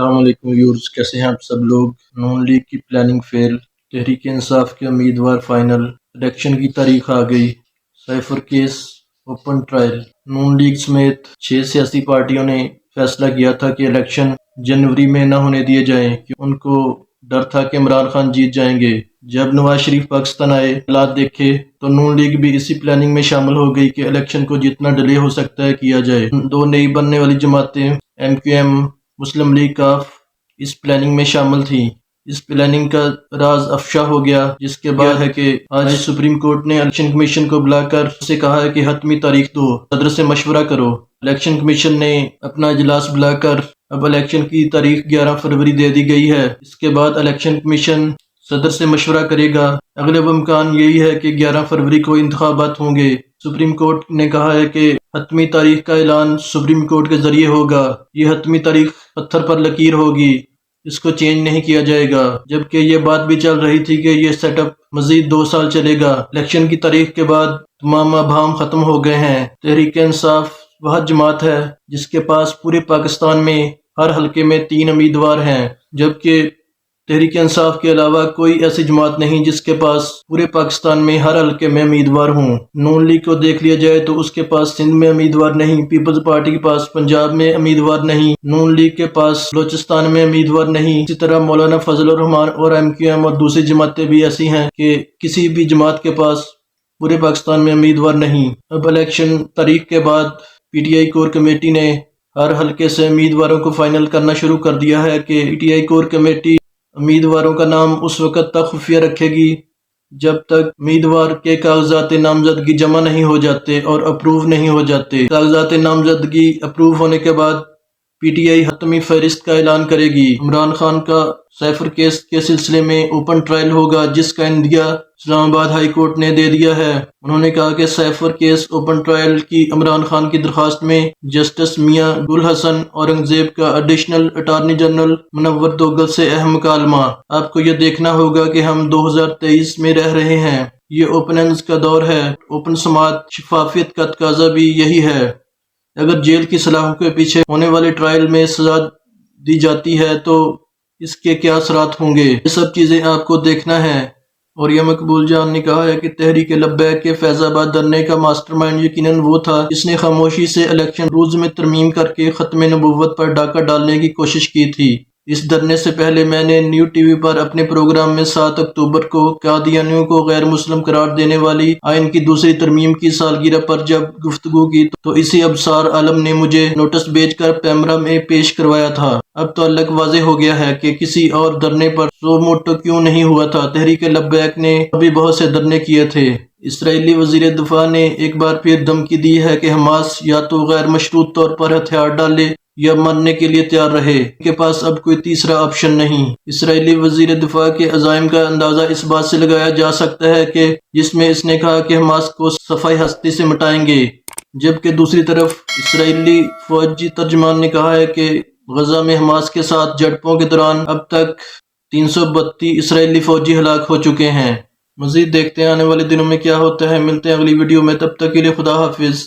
السلام علیکم ویورز، کیسے ہیں آپ سب لوگ؟ نون لیگ کی پلاننگ فیل، تحریک انصاف کے امیدوار فائنل، الیکشن کی تاریخ آ گئی، سائفر کیس اوپن ٹرائل۔ نون لیگ سمیت 6 سیاسی پارٹیوں نے فیصلہ کیا تھا کہ الیکشن جنوری میں نہ ہونے دیے جائیں، کہ ان کو ڈر تھا کہ عمران خان جیت جائیں گے۔ جب نواز شریف پاکستان آئے، حالات دیکھے تو نون لیگ بھی اسی پلاننگ میں شامل ہو گئی کہ الیکشن کو جتنا ڈیلے ہو سکتا ہے کیا جائے۔ 2 نئی بننے والی جماعتیں ایم کیو ایم، مسلم لیگ کاف اس پلاننگ میں شامل تھیں۔ اس پلاننگ کا راز افشا ہو گیا، جس کے بعد ہے کہ آج سپریم کورٹ نے الیکشن کمیشن کو بلا کر اسے کہا ہے کہ حتمی تاریخ دو، صدر سے مشورہ کرو۔ الیکشن کمیشن نے اپنا اجلاس بلا کر اب الیکشن کی تاریخ 11 فروری دے دی گئی ہے۔ اس کے بعد الیکشن کمیشن صدر سے مشورہ کرے گا۔ اغلب امکان یہی ہے کہ 11 فروری کو انتخابات ہوں گے۔ سپریم کورٹ نے کہا ہے کہ حتمی تاریخ کا اعلان سپریم کورٹ کے ذریعے ہوگا۔ یہ حتمی تاریخ پتھر پر لکیر ہوگی، اس کو چینج نہیں کیا جائے گا۔ جبکہ یہ بات بھی چل رہی تھی کہ یہ سیٹ اپ مزید 2 سال چلے گا۔ الیکشن کی تاریخ کے بعد تمام ابہام ختم ہو گئے ہیں۔ تحریک انصاف وہ جماعت ہے جس کے پاس پورے پاکستان میں ہر حلقے میں 3 امیدوار ہیں، جبکہ تحریک انصاف کے علاوہ کوئی ایسی جماعت نہیں جس کے پاس پورے پاکستان میں ہر حلقے میں امیدوار ہوں۔ نون لیگ کو دیکھ لیا جائے تو اس کے پاس سندھ میں امیدوار نہیں، پیپلز پارٹی کے پاس پنجاب میں امیدوار نہیں، نون لیگ کے پاس بلوچستان میں امیدوار نہیں۔ اسی طرح مولانا فضل الرحمان اور ایم کیو ایم اور دوسری جماعتیں بھی ایسی ہیں کہ کسی بھی جماعت کے پاس پورے پاکستان میں امیدوار نہیں۔ اب الیکشن تاریخ کے بعد P T I core committee نے ہر حلقے سے امیدواروں کو فائنل کرنا شروع کر دیا ہے کہ P T I core committee امیدواروں کا نام اس وقت تک خفیہ رکھے گی جب تک امیدوار کے کاغذات نامزدگی جمع نہیں ہو جاتے اور اپروو نہیں ہو جاتے۔ کاغذات نامزدگی اپروو ہونے کے بعد پی ٹی آئی حتمی فہرست کا اعلان کرے گی۔ عمران خان کا سائفر کیس کے سلسلے میں اوپن ٹرائل ہوگا، جس کا عندیہ اسلام آباد ہائی کورٹ نے دے دیا ہے۔ انہوں نے کہا کہ سائفر کیس اوپن ٹرائل کی عمران خان کی درخواست میں جسٹس میاں گل حسن اورنگزیب کا ایڈیشنل اٹارنی جنرل منور دوگل سے اہم مکالمہ۔ آپ کو یہ دیکھنا ہوگا کہ ہم 2023 میں رہ رہے ہیں، یہ اوپننز کا دور ہے، اوپن سماعت، شفافیت کا تقاضا بھی یہی ہے۔ اگر جیل کی سلاخوں کے پیچھے ہونے والے ٹرائل میں سزا دی جاتی ہے تو اس کے کیا اثرات ہوں گے، یہ سب چیزیں آپ کو دیکھنا ہے۔ اور یہ مقبول جان نے کہا ہے کہ تحریک لبیک کے فیض آباد دھرنے کا ماسٹر مائنڈ یقیناً وہ تھا جس نے خاموشی سے الیکشن رولز میں ترمیم کر کے ختم نبوت پر ڈاکہ ڈالنے کی کوشش کی تھی۔ اس دھرنے سے پہلے میں نے نیو ٹی وی پر اپنے پروگرام میں 7 اکتوبر کو قادیانیوں کو غیر مسلم قرار دینے والی آئین کی دوسری ترمیم کی سالگرہ پر جب گفتگو کی تو اسی ابصار عالم نے مجھے نوٹس بھیج کر پیمرا میں پیش کروایا تھا۔ اب تو الگ واضح ہو گیا ہے کہ کسی اور دھرنے پر سو موٹو کیوں نہیں ہوا تھا۔ تحریک لبیک نے ابھی بہت سے دھرنے کیے تھے۔ اسرائیلی وزیر دفاع نے ایک بار پھر دھمکی دی ہے کہ حماس یا تو غیر مشروط طور پر ہتھیار ڈالے یا مرنے کے لیے تیار رہے، ان کے پاس اب کوئی تیسرا آپشن نہیں۔ اسرائیلی وزیر دفاع کے عزائم کا اندازہ اس بات سے لگایا جا سکتا ہے کہ جس میں اس نے کہا کہ حماس کو صفائی ہستی سے مٹائیں گے، جبکہ دوسری طرف اسرائیلی فوجی ترجمان نے کہا ہے کہ غزہ میں حماس کے ساتھ جھڑپوں کے دوران اب تک 332 اسرائیلی فوجی ہلاک ہو چکے ہیں۔ مزید دیکھتے ہیں آنے والے دنوں میں کیا ہوتا ہے۔ ملتے ہیں اگلی ویڈیو میں، تب تک کے لیے خدا حافظ۔